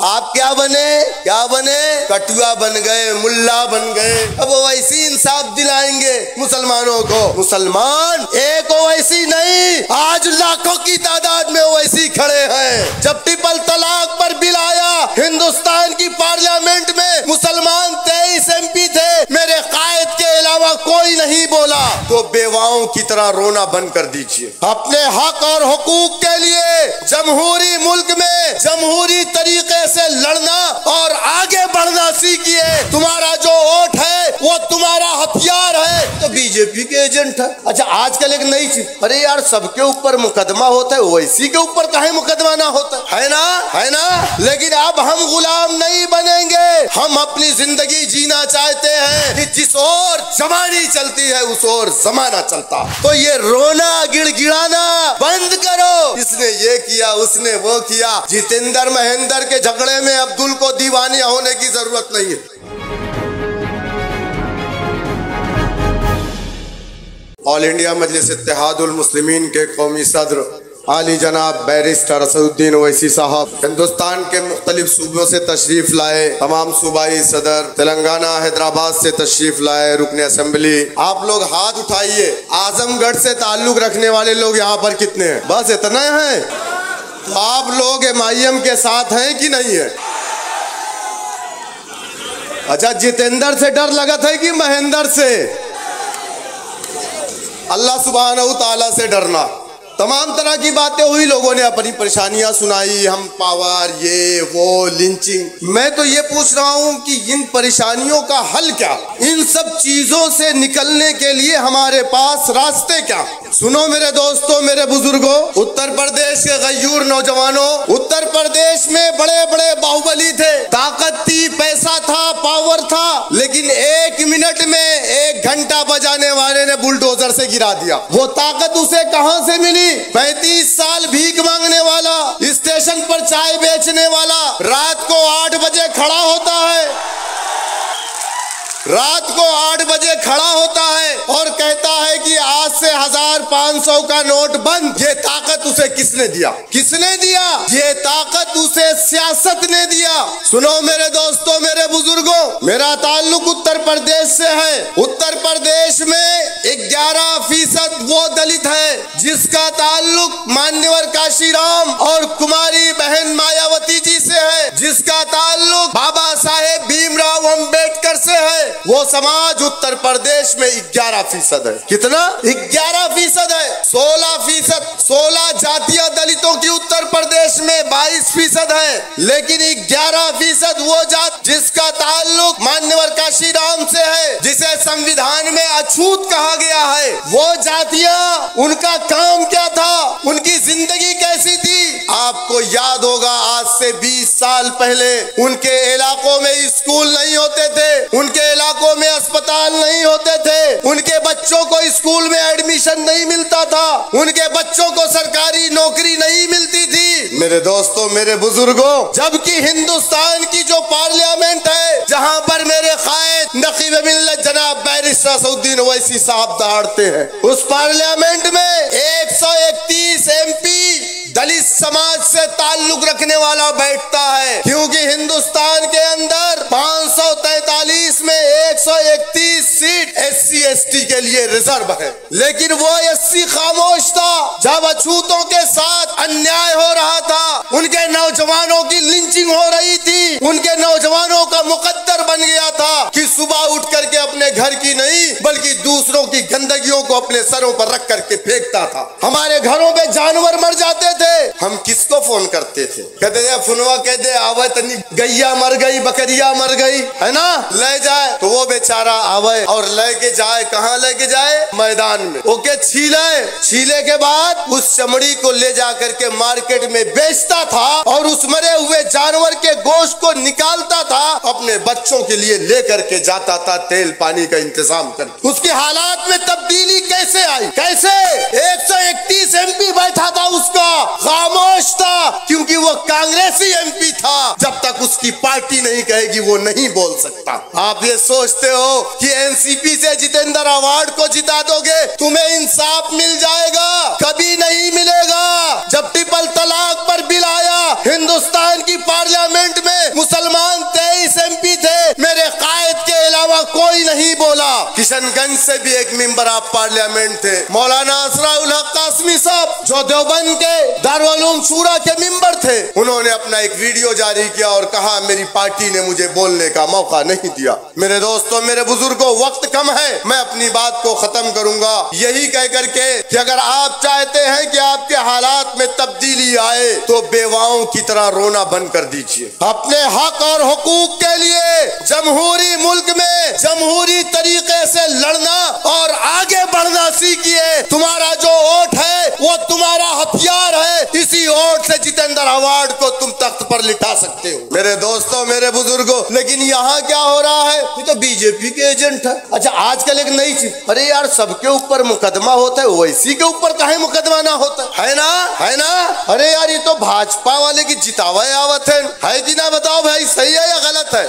आप क्या बने? कटुआ बन गए, मुल्ला बन गए। अब ओवैसी इंसाफ दिलाएंगे मुसलमानों को। मुसलमान एक ओवैसी नहीं, आज लाखों की तादाद में ओवैसी खड़े हैं। जब ट्रिपल तलाक पर बिल आया हिंदुस्तान की पार्लियामेंट में, मुसलमान 23 MP थे, मेरे कायद के अलावा कोई नहीं बोला। तो बेवाओं की तरह रोना बंद कर दीजिए। अपने हक और हुकूक के लिए जमहूरी मुल्क में जमहूरी तरीके से लड़ना और आगे बढ़ना सीखिए। तुम्हारा जो वोट है वो तुम्हारा हथियार है। तो बीजेपी के एजेंट है। अच्छा, आजकल एक नई चीज, अरे यार सबके ऊपर मुकदमा होता है, ओवैसी के ऊपर काहे मुकदमा ना होता है ना। लेकिन अब हम गुलाम नहीं बनेंगे। हम अपनी जिंदगी जीना चाहते हैं कि जिस ओर जमानी चलती है उस ओर जमाना चलता। तो ये रोना गिड़गिड़ाना बंद करो। इसने ये किया, उसने वो किया। जितेंद्र महेंद्र के झगड़े में अब्दुल को दीवानी होने की जरूरत नहीं है। ऑल इंडिया मजलिस इत्तेहादुल मुस्लिमीन के कौमी सदर आली जनाब बैरिस्टर असदुद्दीन ओवैसी साहब हिंदुस्तान के मुख्तलिफ सूबों से तशरीफ लाए। तमाम सूबाई सदर तेलंगाना हैदराबाद से तशरीफ लाए, रुकने असेंबली। आप लोग हाथ उठाइए। आजमगढ़ से ताल्लुक रखने वाले लोग यहाँ पर कितने हैं? बस इतना है। तो आप लोग MIM के साथ हैं कि नहीं है? अच्छा, जितेंद्र से डर लगा था कि महेंद्र से? अल्लाह सुब्हानहू तआला से डरना। तमाम तरह की बातें हुई, लोगों ने अपनी परेशानियां सुनाई, हम पावर, ये वो, लिंचिंग। मैं तो ये पूछ रहा हूं कि इन परेशानियों का हल क्या? इन सब चीजों से निकलने के लिए हमारे पास रास्ते क्या? सुनो मेरे दोस्तों, मेरे बुजुर्गों, उत्तर प्रदेश के गयूर नौजवानों, उत्तर प्रदेश में बड़े बड़े बाहुबली थे, ताकत थी, पैसा था, पावर था, लेकिन 1 मिनट में 1 घंटा बजाने वाले ने बुलडोजर से गिरा दिया। वो ताकत उसे कहां से मिली? 35 साल भीख मांगने वाला, स्टेशन पर चाय बेचने वाला, रात को 8 बजे खड़ा होता है, रात को 8 बजे खड़ा होता है और कहता है कि आज से 1500 का नोट बंद। ये ताकत उसे किसने दिया? किसने दिया? ये ताकत उसे सियासत ने दिया। सुनो मेरे दोस्तों, मेरे बुजुर्गों, मेरा ताल्लुक उत्तर प्रदेश से है। उत्तर प्रदेश में 11% वो दलित है जिसका ताल्लुक मान्यवर काशीराम और कुमारी बहन मायावती जी से है, जिसका ताल्लुक बाबा साहेब भीमराव अम्बेडकर से है। वो समाज उत्तर प्रदेश में 11% है। कितना? 11% है। 16 जातीय दलितों की उत्तर प्रदेश में 22% है, लेकिन 11% वो जात जिसका ताल्लुक मान्यवर काशीराम से है, जिसे संविधान में अछूत कहा गया है। वो जातियां, उनका काम क्या था? उनकी जिंदगी कैसी थी? आपको याद होगा, आज से 20 साल पहले उनके इलाकों में स्कूल नहीं होते थे, उनके इलाकों में अस्पताल नहीं होते थे, उनके बच्चों को स्कूल में एडमिशन नहीं मिलता था, उनके बच्चों को सरकारी नौकरी नहीं मिलती थी। मेरे दोस्तों, मेरे बुजुर्गों, जबकि हिंदुस्तान की जो पार्लियामेंट है, जहां पर मेरे कायद नकीब मिल्लत जनाब बैरिस्टर असदुद्दीन ओवैसी साहब दहाड़ते हैं, उस पार्लियामेंट में 131 MP दलित समाज से ताल्लुक रखने वाला बैठता है, क्योंकि हिंदुस्तान के अंदर 543 में 131 सीट SC ST के लिए रिजर्व है। लेकिन वो SC खामोश था जब अछूतों के साथ अन्याय हो रहा था, उनके नौजवानों की लिंचिंग हो रही थी, उनके नौजवानों का मुकद्दर बन गया था कि सुबह उठ करके अपने घर की नहीं बल्कि दूसरों की गंदगियों को अपने सरों पर रख करके फेंकता था। हमारे घरों में जानवर मर जाते थे, हम किसको फोन करते थे? कहते थे फोनवा कह दे आवे, तनी गैया मर गई, बकरिया मर गई है ना, ले जाए। तो वो बेचारा आवे और लेके जाए, कहाँ लेके जाए? मैदान में। ओके, छीले के बाद उस चमड़ी को ले जा करके मार्केट में बेचता था और उस मरे हुए जानवर के गोश्त को निकालता था, अपने बच्चों के लिए ले करके जाता था, तेल पानी का इंतजाम कर। उसके हालात में तब्दीली कैसे आई? कैसे? 131 MP बैठा था, उसका खामोश था, क्योंकि वो कांग्रेसी MP था। जब तक उसकी पार्टी नहीं कहेगी वो नहीं बोल सकता। आप ये सोचते हो कि एनसीपी से जितेंद्र अवार्ड को जिता दोगे, तुम्हें इंसाफ मिल जाएगा? कभी नहीं मिलेगा। जब ट्रिपल तलाक पर बिल आया, हिंदुस्तान की पार्लियामेंट में मुसलमान 23 MP थे, मेरे कायद के अलावा कोई नहीं बोला। किशनगंज से भी एक मेंबर ऑफ पार्लियामेंट थे, मौलाना असराउल हक कासमी साहब, जो देवबंद के दारुल उलूम शूरा के मेंबर थे। उन्होंने अपना एक वीडियो जारी किया और कहा मेरी पार्टी ने मुझे बोलने का मौका नहीं दिया। मेरे दोस्तों, मेरे बुजुर्गों, वक्त कम है, मैं अपनी बात को खत्म करूंगा यही कह करके कि अगर आप चाहते हैं कि आपके हालात में तब्दीली आए तो बेवाओं की तरह रोना बंद कर दीजिए। अपने हक और हुकूक के लिए जमहूरी मुल्क में जमहूरी तरीके से लड़ना और आगे बढ़ना सीखिए। तुम्हारा जो वोट है वो तुम्हारा हथियार है, इसी वोट से जितेंद्र अवार्ड को तुम तख्त पर लिटा सकते हो। मेरे दोस्तों, मेरे बुजुर्गों, लेकिन यहाँ क्या हो रहा है? ये तो बीजेपी के एजेंट है। अच्छा, आजकल एक नई चीज, अरे यार सबके ऊपर मुकदमा होता है, वैसी के ऊपर काहे मुकदमा ना होता है ना? है ना? अरे यार ये तो भाजपा वाले की जितावा आवत है कि ना? बताओ भाई, सही है या गलत है?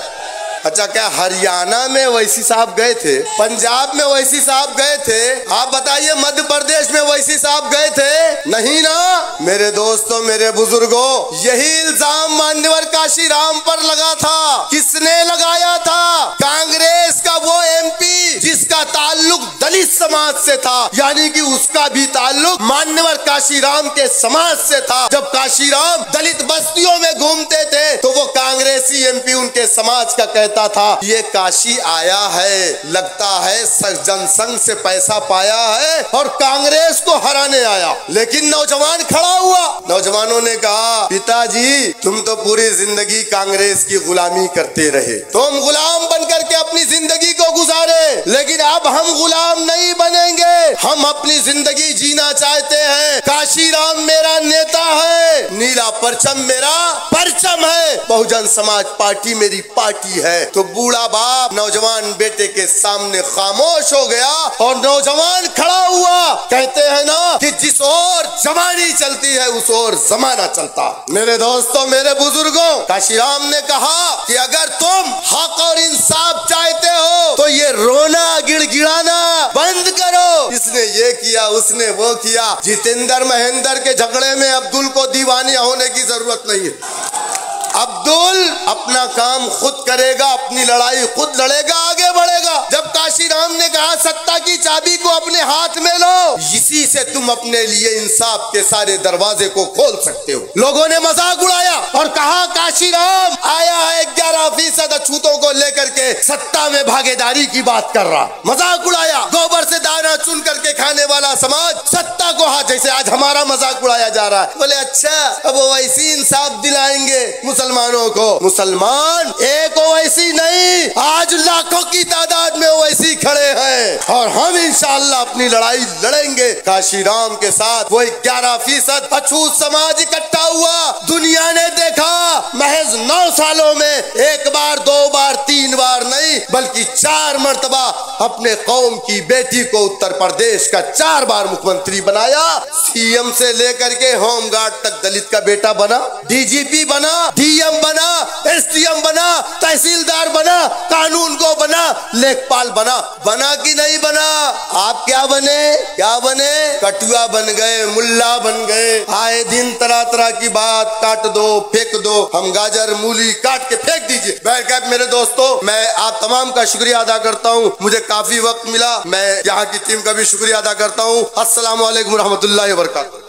अच्छा, क्या हरियाणा में वैसी साहब गए थे? पंजाब में वैसी साहब गए थे? आप बताइए मध्य प्रदेश में वैसी साहब गए थे? नहीं ना। मेरे दोस्तों, मेरे बुजुर्गों, यही इल्जाम मान्यवर काशीराम पर लगा था। किसने लगाया था? कांग्रेस का वो MP जिसका ताल्लुक दलित समाज से था, यानी कि उसका भी ताल्लुक मान्यवर काशीराम के समाज से था। जब काशीराम दलित बस्तियों में घूमते थे तो वो कांग्रेसी MP उनके समाज का कहता था ये काशी आया है, लगता है जनसंघ से पैसा पाया है और कांग्रेस को हराने आया। लेकिन नौजवान खड़ा हुआ, नौजवानों ने कहा पिताजी तुम तो पूरी जिंदगी कांग्रेस की गुलामी करते रहे, तुम गुलाम बनकर के अपनी जिंदगी को गुजारे, लेकिन अब हम गुलाम नहीं बनेंगे, हम अपनी जिंदगी जीना चाहते हैं। काशीराम मेरा नेता है, नीला परचम मेरा परचम है, बहुजन समाज पार्टी मेरी पार्टी है। तो बूढ़ा बाप नौजवान बेटे के सामने खामोश हो गया और नौजवान खड़ा हुआ। कहते हैं ना कि जिस ओर जमानी चलती है उस ओर जमाना चलता। मेरे दोस्तों, मेरे बुजुर्गों, काशीराम ने कहा कि अगर तुम हक और इंसाफ चाहते हो तो ये रोना गिड़गिड़ाना बंद करो। इसने ये किया, उसने वो किया। जितेंद्र महेंद्र के झगड़े में अब्दुल को दीवानिया होने की जरूरत नहीं है। अब्दुल अपना काम खुद करेगा, अपनी लड़ाई खुद लड़ेगा, आगे बढ़ेगा। जब काशीराम ने कहा सत्ता की चाबी को अपने हाथ में लो, इसी से तुम अपने लिए इंसाफ के सारे दरवाजे को खोल सकते हो। लोगों ने मजाक उड़ाया और कहा काशीराम आया है 11% अछूतों को लेकर के सत्ता में भागीदारी की बात कर रहा। मजाक उड़ाया। गोबर से दाना चुन करके खाने वाला समाज सत्ता को हाथ, जैसे आज हमारा मजाक उड़ाया जा रहा है। बोले अच्छा अब वैसी इंसाफ दिलाएंगे मुसलमानों को। मुसलमान एक ओवैसी नहीं, आज लाखों की तादाद में ओवैसी खड़े हैं और हम इंशाअल्लाह अपनी लड़ाई लड़ेंगे। काशीराम के साथ वही 11% अछूत समाज इकट्ठा हुआ। दुनिया ने देखा महज 9 सालों में एक बार, 2 बार, 3 बार नहीं बल्कि 4 मर्तबा अपने कौम की बेटी को उत्तर प्रदेश का 4 बार मुख्यमंत्री बनाया। CM से लेकर के होमगार्ड तक दलित का बेटा बना, DGP बना, DM बना, SDM बना, तहसीलदार बना, कानून को बना, लेखपाल बना। बना कि नहीं बना? आप क्या बने? क्या बने? कटुआ बन गए, मुल्ला बन गए। आए दिन तरह तरह की बात, काट दो, फेंक दो, हम गाजर मूली काट के फेंक दीजिए। मेरे दोस्तों, मैं आप तमाम का शुक्रिया अदा करता हूँ, मुझे काफी वक्त मिला। मैं यहाँ की टीम का भी शुक्रिया अदा करता हूँ। अस्सलाम वालेकुम रहमतुल्लाहि व बरकातहू।